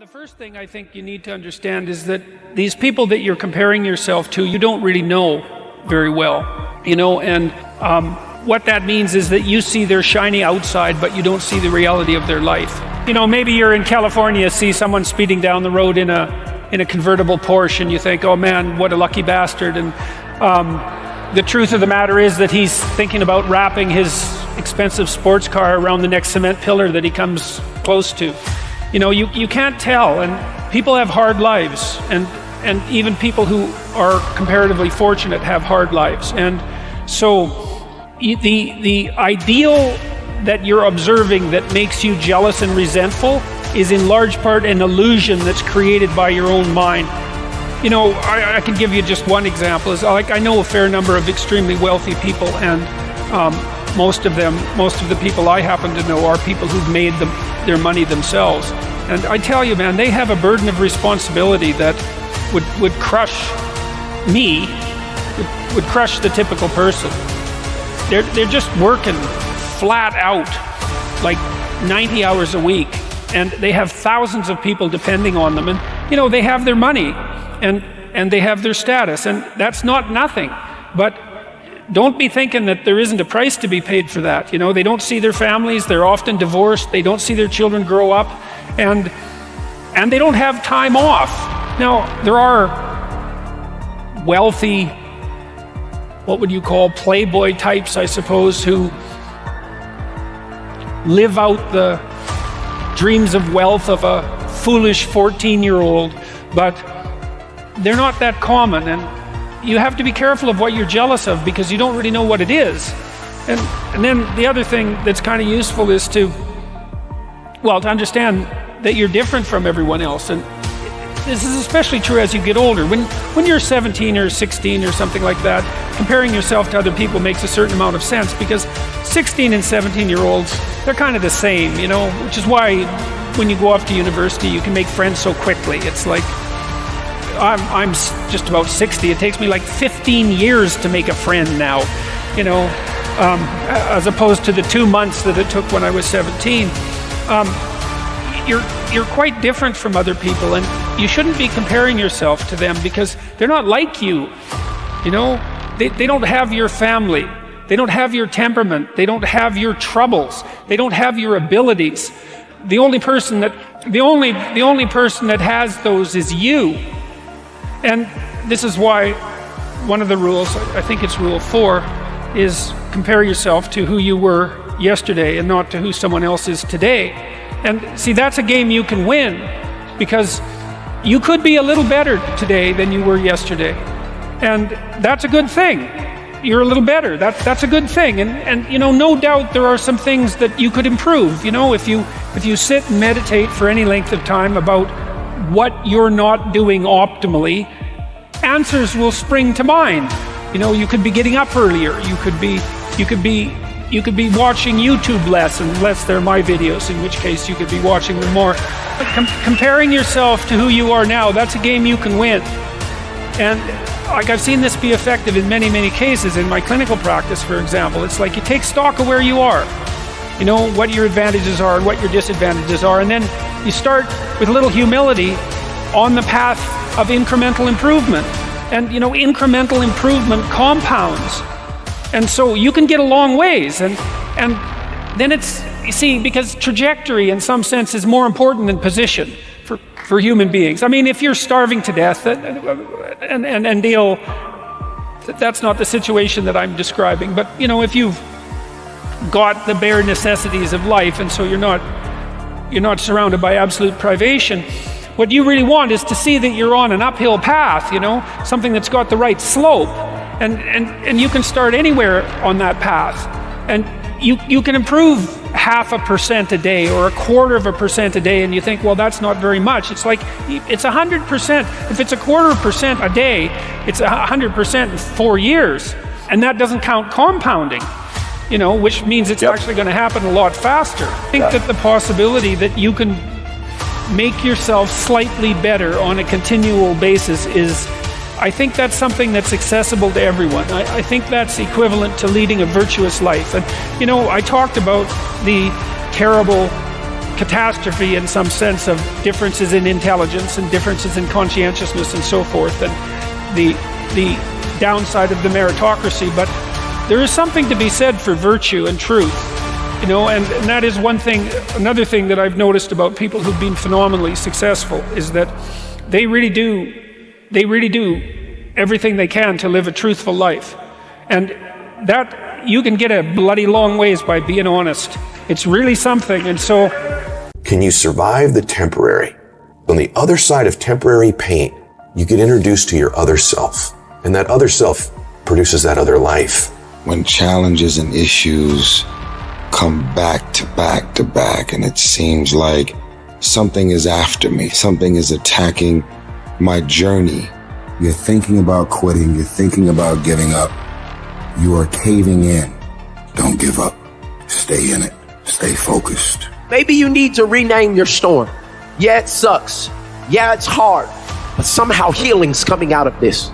the first thing I think you need to understand is that these people that you're comparing yourself to, you don't really know very well, and what that means is that you see their shiny outside, but you don't see the reality of their life. Maybe you're in California, see someone speeding down the road in a convertible Porsche, and you think, oh man, what a lucky bastard. And the truth of the matter is that he's thinking about wrapping his expensive sports car around the next cement pillar that he comes close to. You can't tell, and people have hard lives, and even people who are comparatively fortunate have hard lives. And so the ideal that you're observing that makes you jealous and resentful is in large part an illusion that's created by your own mind. I can give you just one example. I know a fair number of extremely wealthy people, and most of the people I happen to know are people who've made their money themselves. And I tell you, man, they have a burden of responsibility that would crush me, would crush the typical person. They're just working flat out, like 90 hours a week, and they have thousands of people depending on them. And they have their money, and they have their status, and that's not nothing. But don't be thinking that there isn't a price to be paid for that. They don't see their families, they're often divorced, they don't see their children grow up, and they don't have time off. Now, there are wealthy, what would you call, playboy types, I suppose, who live out the dreams of wealth of a foolish 14-year-old, but they're not that common, and you have to be careful of what you're jealous of because you don't really know what it is. And then the other thing that's kind of useful is to understand that you're different from everyone else. And this is especially true as you get older. When you're 17 or 16 or something like that, comparing yourself to other people makes a certain amount of sense because 16 and 17-year-olds, they're kind of the same, which is why when you go off to university, you can make friends so quickly. It's like, I'm just about 60. It takes me like 15 years to make a friend now, as opposed to the 2 months that it took when I was 17. You're quite different from other people, and you shouldn't be comparing yourself to them because they're not like you. They don't have your family. They don't have your temperament. They don't have your troubles. They don't have your abilities. The only person that has those is you. And this is why one of the rules, I think it's rule 4, is compare yourself to who you were yesterday and not to who someone else is today. And see, that's a game you can win because you could be a little better today than you were yesterday. And that's a good thing. You're a little better. That's a good thing. And no doubt there are some things that you could improve. If you sit and meditate for any length of time about what you're not doing optimally, answers will spring to mind. You could be getting up earlier. You could be watching YouTube less, unless they're my videos, in which case you could be watching them more. Comparing yourself to who you are now, that's a game you can win. And I've seen this be effective in many, many cases in my clinical practice, for example. It's like you take stock of where you are, what your advantages are and what your disadvantages are, and then you start with a little humility on the path of incremental improvement. And incremental improvement compounds. And so you can get a long ways. And then because trajectory in some sense is more important than position for human beings. I mean, if you're starving to death and deal, that's not the situation that I'm describing. But if you've got the bare necessities of life, and so you're not surrounded by absolute privation, what you really want is to see that you're on an uphill path, something that's got the right slope. And you can start anywhere on that path. And you can improve 0.5% a day or 0.25% a day, and you think, well, that's not very much. It's like, it's 100%. If it's 0.25% a day, it's 100% in 4 years. And that doesn't count compounding, which means it's actually going to happen a lot faster. I think that the possibility that you can make yourself slightly better on a continual basis I think that's something that's accessible to everyone. I think that's equivalent to leading a virtuous life. And I talked about the terrible catastrophe in some sense of differences in intelligence and differences in conscientiousness and so forth, and the downside of the meritocracy. But there is something to be said for virtue and truth, you know, and that is one thing. Another thing that I've noticed about people who've been phenomenally successful is that they really do everything they can to live a truthful life. And that, you can get a bloody long ways by being honest. It's really something. And so, can you survive the temporary? On the other side of temporary pain, you get introduced to your other self, and that other self produces that other life. When challenges and issues come back to back to back, and it seems like something is after me, something is attacking my journey. You're thinking about quitting, you're thinking about giving up. You are caving in. Don't give up. Stay in it. Stay focused. Maybe you need to rename your storm. Yeah, it sucks. Yeah, it's hard. But somehow healing's coming out of this.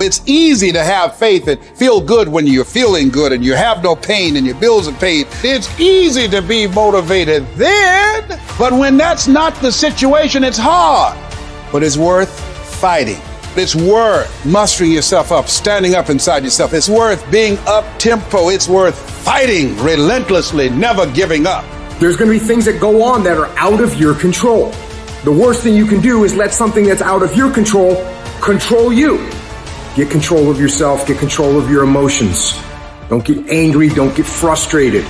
It's easy to have faith and feel good when you're feeling good and you have no pain and your bills are paid. It's easy to be motivated then, but when that's not the situation, it's hard. But it's worth fighting. It's worth mustering yourself up, standing up inside yourself. It's worth being up-tempo. It's worth fighting relentlessly, never giving up. There's going to be things that go on that are out of your control. The worst thing you can do is let something that's out of your control control you. Get control of yourself, get control of your emotions. Don't get angry, don't get frustrated.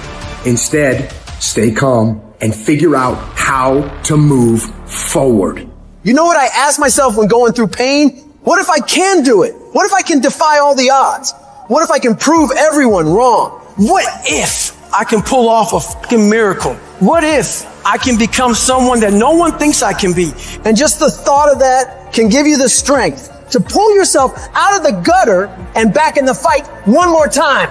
Instead, stay calm and figure out how to move forward. You know what I ask myself when going through pain? What if I can do it? What if I can defy all the odds? What if I can prove everyone wrong? What if I can pull off a fucking miracle? What if I can become someone that no one thinks I can be? And just the thought of that can give you the strength to pull yourself out of the gutter and back in the fight one more time.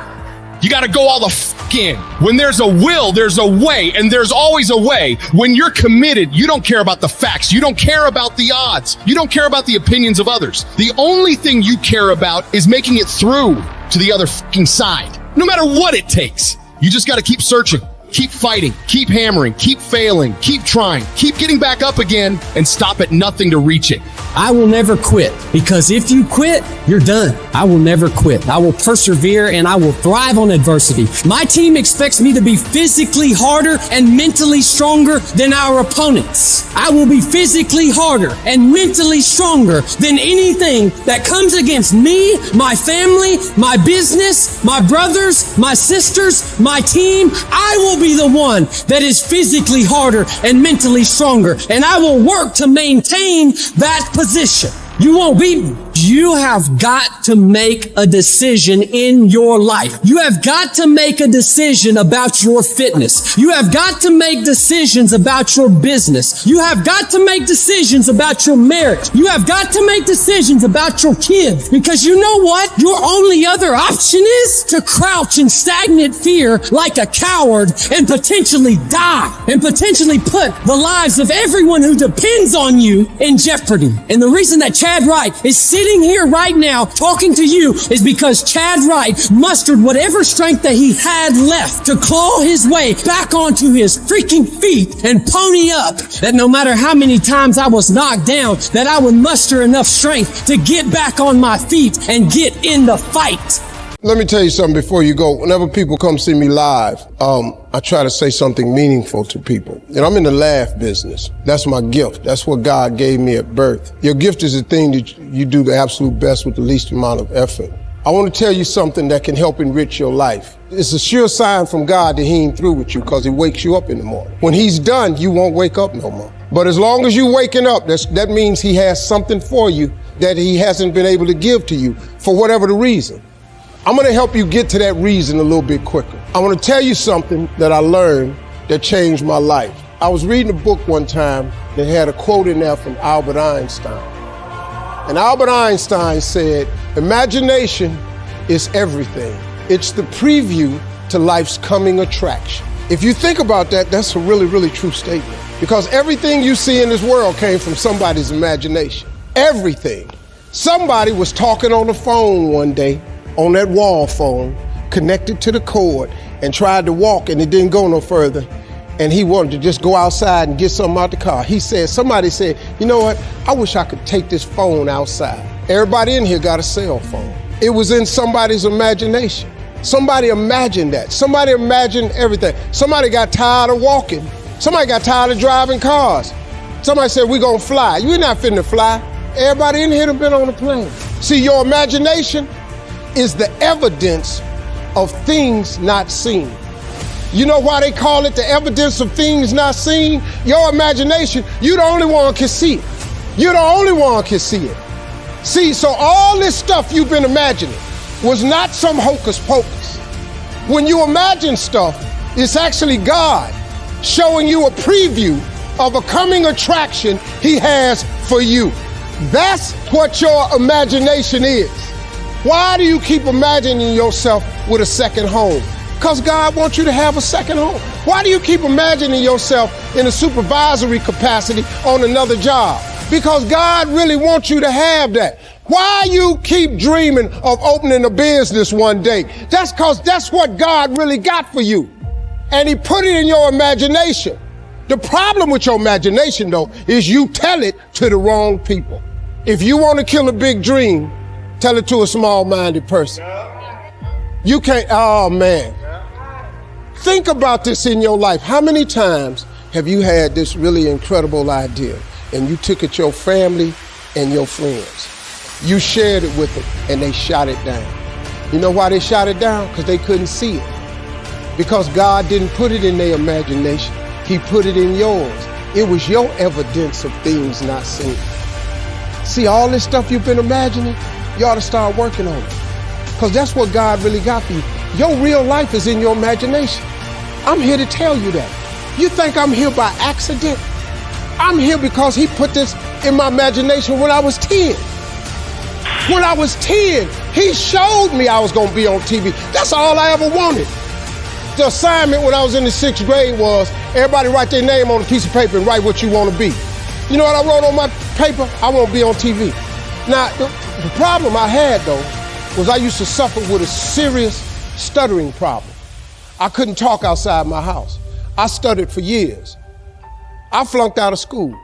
You got to go all the fuck in. When there's a will, there's a way, and there's always a way. When you're committed, you don't care about the facts. You don't care about the odds. You don't care about the opinions of others. The only thing you care about is making it through to the other fucking side. No matter what it takes. You just got to keep searching, keep fighting, keep hammering, keep failing, keep trying, keep getting back up again, and stop at nothing to reach it. I will never quit, because if you quit, you're done. I will never quit. I will persevere and I will thrive on adversity. My team expects me to be physically harder and mentally stronger than our opponents. I will be physically harder and mentally stronger than anything that comes against me, my family, my business, my brothers, my sisters, my team. I will be the one that is physically harder and mentally stronger, and I will work to maintain that position. You won't beat me. You have got to make a decision in your life. You have got to make a decision about your fitness. You have got to make decisions about your business. You have got to make decisions about your marriage. You have got to make decisions about your kids. Because you know what? Your only other option is to crouch in stagnant fear like a coward and potentially die and potentially put the lives of everyone who depends on you in jeopardy. And the reason that Chad Wright is sitting here right now talking to you is because Chad Wright mustered whatever strength that he had left to claw his way back onto his freaking feet and pony up, that no matter how many times I was knocked down, that I would muster enough strength to get back on my feet and get in the fight. Let me tell you something before you go. Whenever people come see me live, I try to say something meaningful to people. And I'm in the laugh business. That's my gift. That's what God gave me at birth. Your gift is the thing that you do the absolute best with the least amount of effort. I want to tell you something that can help enrich your life. It's a sure sign from God that he ain't through with you, because he wakes you up in the morning. When he's done, you won't wake up no more. But as long as you're waking up, that means he has something for you that he hasn't been able to give to you for whatever the reason. I'm going to help you get to that reason a little bit quicker. I want to tell you something that I learned that changed my life. I was reading a book one time that had a quote in there from Albert Einstein. And Albert Einstein said, "Imagination is everything. It's the preview to life's coming attraction." If you think about that, that's a really, really true statement. Because everything you see in this world came from somebody's imagination. Everything. Somebody was talking on the phone one day, on that wall phone, connected to the cord, and tried to walk and it didn't go no further. and he wanted to just go outside and get something out the car. Somebody said, you know what? I wish I could take this phone outside. Everybody in here got a cell phone. It was in somebody's imagination. Somebody imagined that. Somebody imagined everything. Somebody got tired of walking. Somebody got tired of driving cars. Somebody said, we're gonna fly. You're not finna fly. Everybody in here done been on a plane. See, your imagination is the evidence of things not seen. You know why they call it the evidence of things not seen? Your imagination, you're the only one can see it. You're the only one can see it. See, so all this stuff you've been imagining was not some hocus pocus. When you imagine stuff, it's actually God showing you a preview of a coming attraction he has for you. That's what your imagination is. Why do you keep imagining yourself with a second home? Because God wants you to have a second home. Why do you keep imagining yourself in a supervisory capacity on another job? Because God really wants you to have that. Why you keep dreaming of opening a business one day? That's because that's what God really got for you. And he put it in your imagination. The problem with your imagination, though, is you tell it to the wrong people. If you want to kill a big dream, tell it to a small-minded person. You can't, oh man. Think about this in your life. How many times have you had this really incredible idea and you took it to your family and your friends? You shared it with them and they shot it down. You know why they shot it down? Because they couldn't see it. Because God didn't put it in their imagination. He put it in yours. It was your evidence of things not seen. See, all this stuff you've been imagining, you ought to start working on it. Because that's what God really got for you. Your real life is in your imagination. I'm here to tell you that. You think I'm here by accident? I'm here because he put this in my imagination when I was 10. When I was 10, he showed me I was going to be on TV. That's all I ever wanted. The assignment when I was in the 6th grade was everybody write their name on a piece of paper and write what you want to be. You know what I wrote on my paper? I want to be on TV. Now, the problem I had, though, was I used to suffer with a serious stuttering problem. I couldn't talk outside my house. I stuttered for years. I flunked out of school.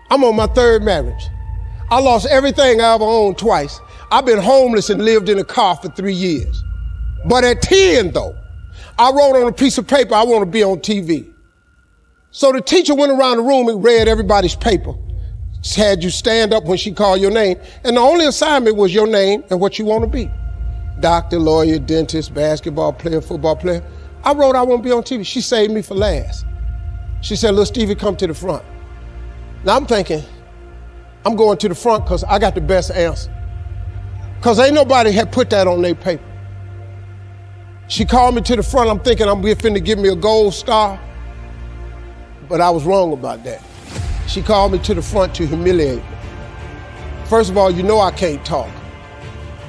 I'm on my 3rd marriage. I lost everything I ever owned twice. I've been homeless and lived in a car for 3 years. But at 10, though, I wrote on a piece of paper, I want to be on TV. So the teacher went around the room and read everybody's paper. Had you stand up when she called your name. And the only assignment was your name and what you want to be. Doctor, lawyer, dentist, basketball player, football player. I wrote I want to be on TV. She saved me for last. She said, little Stevie, come to the front. Now I'm thinking, I'm going to the front because I got the best answer. Because ain't nobody had put that on their paper. She called me to the front. I'm thinking I'm finna give me a gold star. But I was wrong about that. She called me to the front to humiliate me. First of all, you know I can't talk.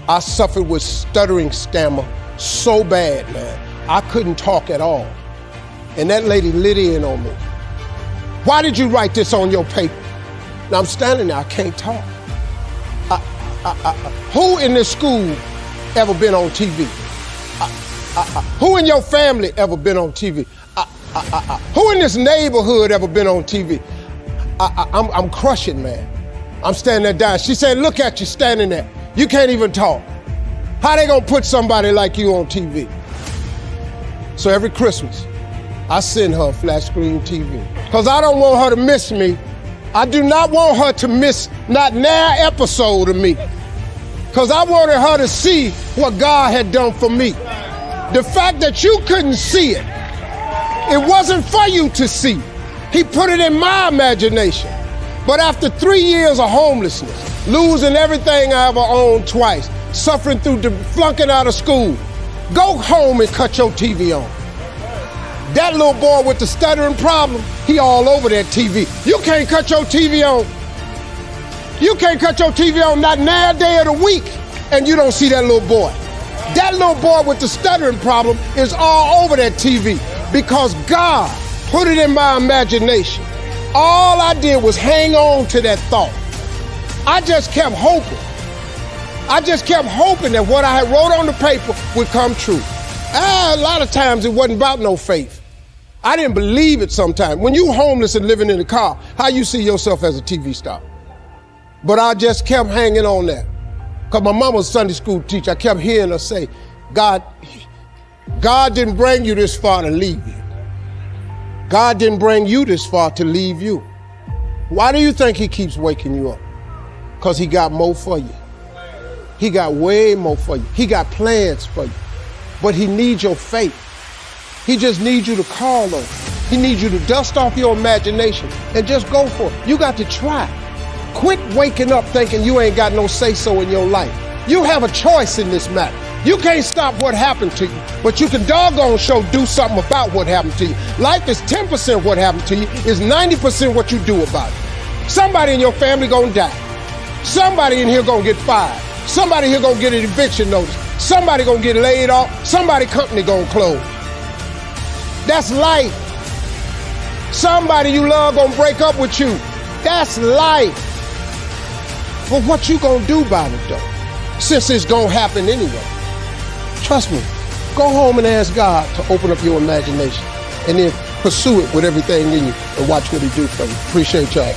I suffered with stuttering stammer so bad, man. I couldn't talk at all. And that lady lit in on me. Why did you write this on your paper? Now I'm standing there, I can't talk. Who in this school ever been on TV? Who in your family ever been on TV? Who in this neighborhood ever been on TV? I'm crushing, man. I'm standing there dying. She said, look at you standing there. You can't even talk. How they gonna put somebody like you on TV? So every Christmas, I send her a flat screen TV. Because I don't want her to miss me. I do not want her to miss not an episode of me. Because I wanted her to see what God had done for me. The fact that you couldn't see it, it wasn't for you to see. He put it in my imagination. But after 3 years of homelessness, losing everything I ever owned twice, suffering through flunking out of school, go home and cut your TV on. That little boy with the stuttering problem, he all over that TV. You can't cut your TV on. You can't cut your TV on not now day of the week and you don't see that little boy. That little boy with the stuttering problem is all over that TV because God put it in my imagination. All I did was hang on to that thought. I just kept hoping. I just kept hoping that what I had wrote on the paper would come true. A lot of times it wasn't about no faith. I didn't believe it sometimes. When you homeless and living in a car, how you see yourself as a TV star? But I just kept hanging on that. Because my mama was a Sunday school teacher. I kept hearing her say, God didn't bring you this far to leave you. God didn't bring you this far to leave you. Why do you think he keeps waking you up? Because he got more for you. He got way more for you. He got plans for you. But he needs your faith. He just needs you to call on him. He needs you to dust off your imagination and just go for it. You got to try. Quit waking up thinking you ain't got no say-so in your life. You have a choice in this matter. You can't stop what happened to you, but you can doggone sure do something about what happened to you. Life is 10% what happened to you, is 90% what you do about it. Somebody in your family gonna die. Somebody in here gonna get fired. Somebody here gonna get an eviction notice. Somebody gonna get laid off. Somebody company gonna close. That's life. Somebody you love gonna break up with you. That's life. But what you gonna do about it though? Since it's gonna happen anyway. Trust me, go home and ask God to open up your imagination and then pursue it with everything in you and watch what he do for you. Appreciate y'all.